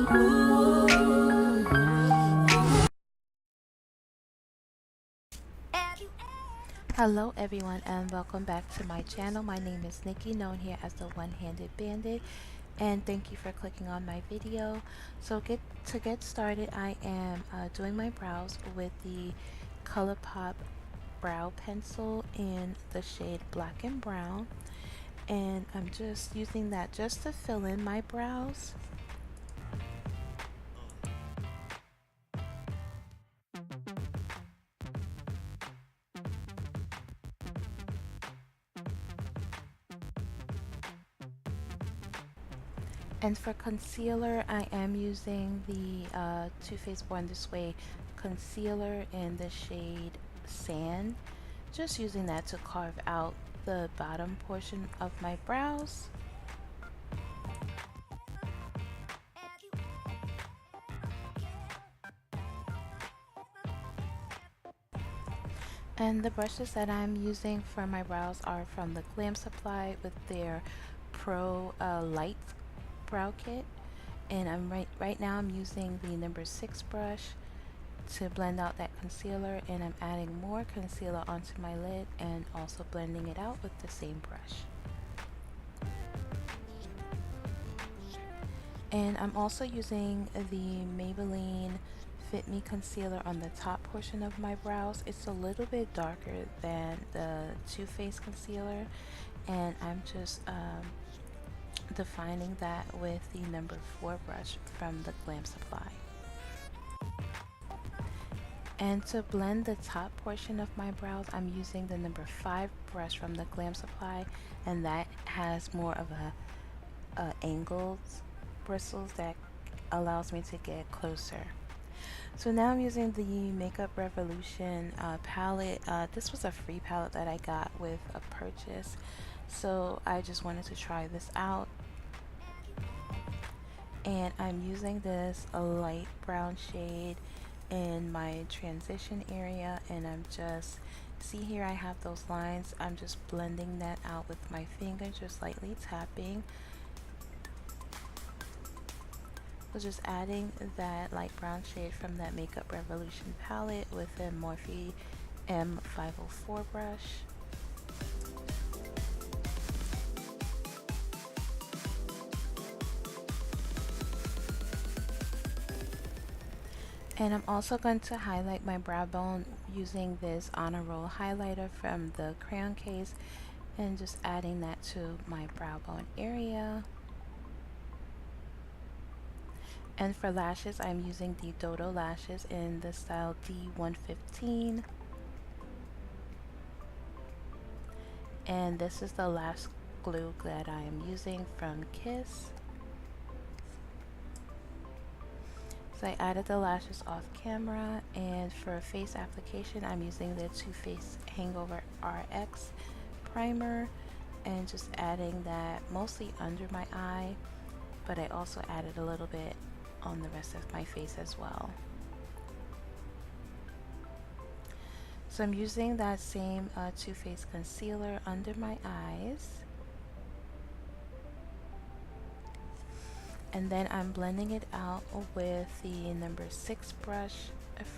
Hello everyone and welcome back to my channel. My name is Nikki, known here as the One-Handed Bandit, and thank you for clicking on my video. So to get started, I am doing my brows with the ColourPop brow pencil in the shade Black and Brown, and I'm just using that just to fill in my brows. And for concealer, I am using the Too Faced Born This Way concealer in the shade Sand. Just using that to carve out the bottom portion of my brows. And the brushes that I'm using for my brows are from the Glam Supply with their Pro Light Brow Kit. And right now I'm using the number 6 brush to blend out that concealer, and I'm adding more concealer onto my lid and also blending it out with the same brush. And I'm also using the Maybelline Fit Me concealer on the top portion of my brows. It's a little bit darker than the Too Faced concealer, and I'm just defining that with the number 4 brush from the Glam Supply. And to blend the top portion of my brows, I'm using the number 5 brush from the Glam Supply, and that has more of a angled bristles that allows me to get closer. So now I'm using the Makeup Revolution palette. This was a free palette that I got with a purchase, so I just wanted to try this out. And I'm using this a light brown shade in my transition area, and I'm just, see here I have those lines, I'm just blending that out with my finger, just lightly tapping. So just adding that light brown shade from that Makeup Revolution palette with the Morphe M504 brush. And I'm also going to highlight my brow bone using this Honor Roll highlighter from the crayon case, and just adding that to my brow bone area. And for lashes, I'm using the Dodo lashes in the style D115. And this is the lash glue that I am using from Kiss. So I added the lashes off camera, and for face application I'm using the Too Faced Hangover RX primer, and just adding that mostly under my eye, but I also added a little bit on the rest of my face as well. So I'm using that same Too Faced concealer under my eyes. And then I'm blending it out with the number 6 brush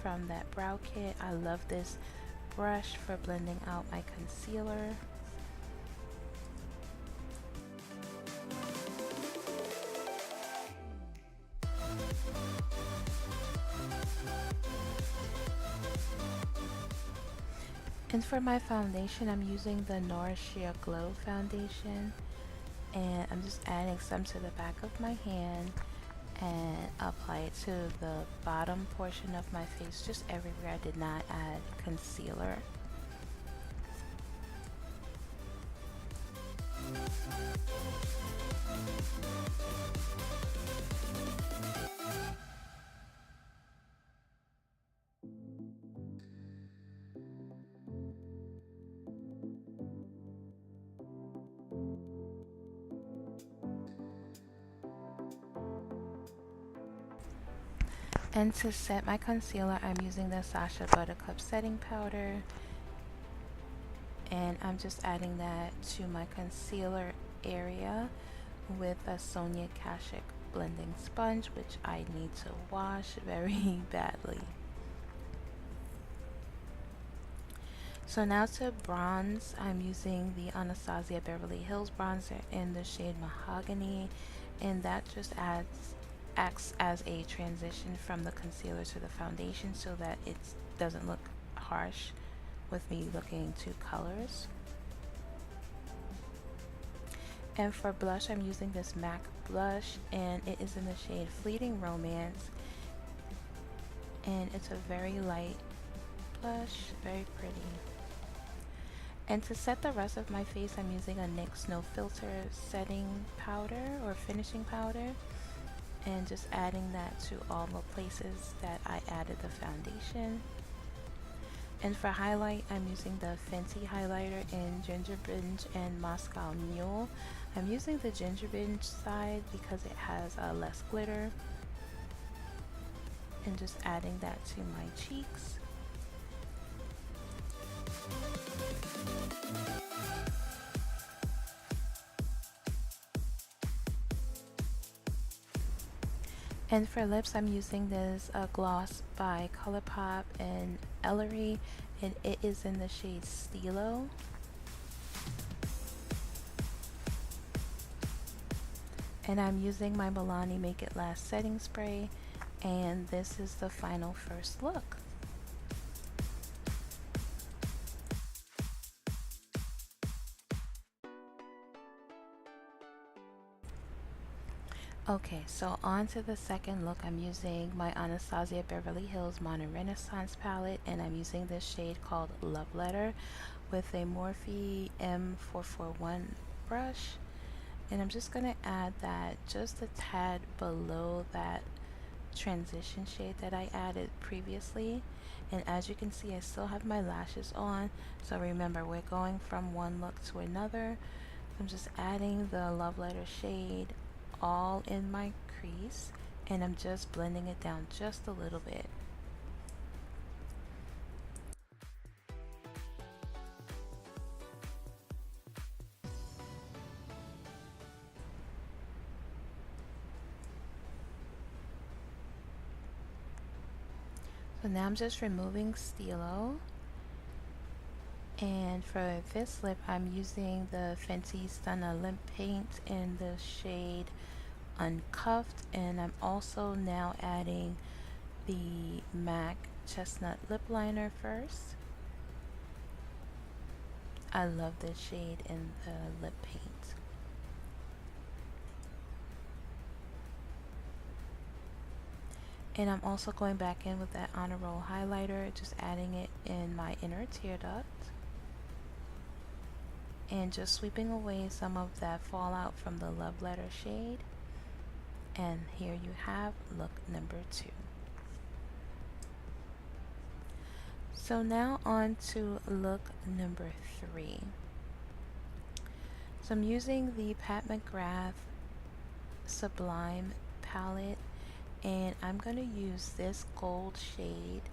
from that brow kit. I love this brush for blending out my concealer. And for my foundation, I'm using the Nourish Sheer Glow foundation, and I'm just adding some to the back of my hand and apply it to the bottom portion of my face, just everywhere I did not add concealer. And to set my concealer, I'm using the Sacha Buttercup setting powder, and I'm just adding that to my concealer area with a Sonia Kashuk blending sponge, which I need to wash very badly. So now to bronze, I'm using the Anastasia Beverly Hills bronzer in the shade Mahogany, and that just acts as a transition from the concealer to the foundation so that it doesn't look harsh with me looking two colors. And for blush, I'm using this MAC blush, and it is in the shade Fleeting Romance, and it's a very light blush, very pretty. And to set the rest of my face, I'm using a NYX No Filter setting powder or finishing powder, and just adding that to all the places that I added the foundation. And for highlight, I'm using the Fenty highlighter in Ginger Binge and Moscow Mule. I'm using the Ginger Binge side because it has less glitter, and just adding that to my cheeks. And for lips, I'm using this gloss by ColourPop and Ellery, and it is in the shade Stilo. And I'm using my Milani Make It Last setting spray, and this is the final first look. Okay, so on to the second look. I'm using my Anastasia Beverly Hills Modern Renaissance palette, and I'm using this shade called Love Letter with a Morphe M441 brush. And I'm just going to add that just a tad below that transition shade that I added previously. And as you can see, I still have my lashes on. So remember, we're going from one look to another. I'm just adding the Love Letter shade all in my crease, and I'm just blending it down just a little bit. So now I'm just removing Stilo, and for this lip I'm using the Fenty Stunna Lip Paint in the shade Uncuffed, and I'm also now adding the MAC Chestnut Lip Liner first. I love this shade in the lip paint. And I'm also going back in with that Honor Roll highlighter, just adding it in my inner tear duct, and just sweeping away some of that fallout from the Love Letter shade. And here you have look number 2. So now on to look number 3. So I'm using the Pat McGrath Sublime palette, and I'm going to use this gold shade,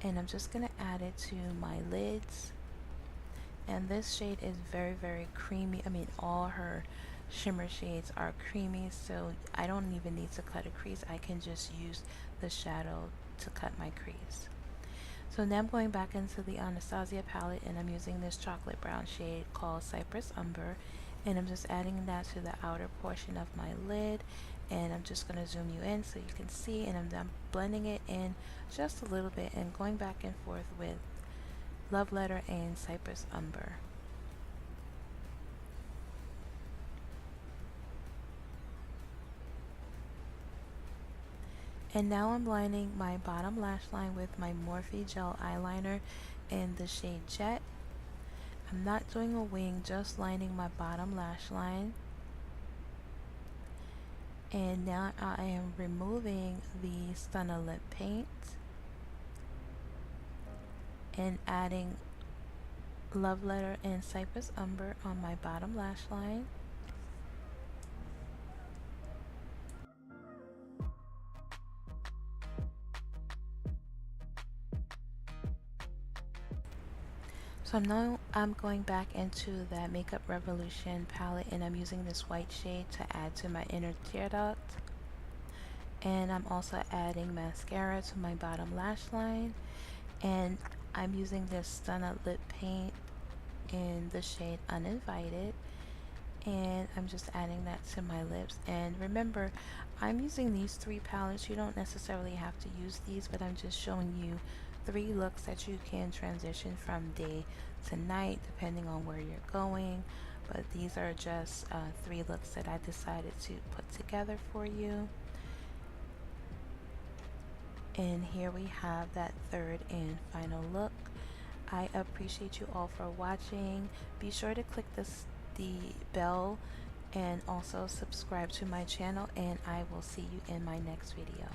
and I'm just going to add it to my lids. And this shade is very, very creamy. I mean, all her shimmer shades are creamy, so I don't even need to cut a crease. I can just use the shadow to cut my crease. So now I'm going back into the Anastasia palette, and I'm using this chocolate brown shade called Cypress Umber, and I'm just adding that to the outer portion of my lid, and I'm just going to zoom you in so you can see, and I'm blending it in just a little bit and going back and forth with Love Letter and Cypress Umber. And now I'm lining my bottom lash line with my Morphe Gel Eyeliner in the shade Jet. I'm not doing a wing, just lining my bottom lash line. And now I am removing the Stunna Lip Paint and adding Love Letter and Cypress Umber on my bottom lash line. So now I'm going back into that Makeup Revolution palette, and I'm using this white shade to add to my inner tear duct. And I'm also adding mascara to my bottom lash line. And I'm using this Stunna lip paint in the shade Uninvited. And I'm just adding that to my lips. And remember, I'm using these three palettes. You don't necessarily have to use these, but I'm just showing you three looks that you can transition from day to night depending on where you're going. But these are just three looks that I decided to put together for you. And here we have that third and final look. I appreciate you all for watching. Be sure to click the bell and also subscribe to my channel, and I will see you in my next video.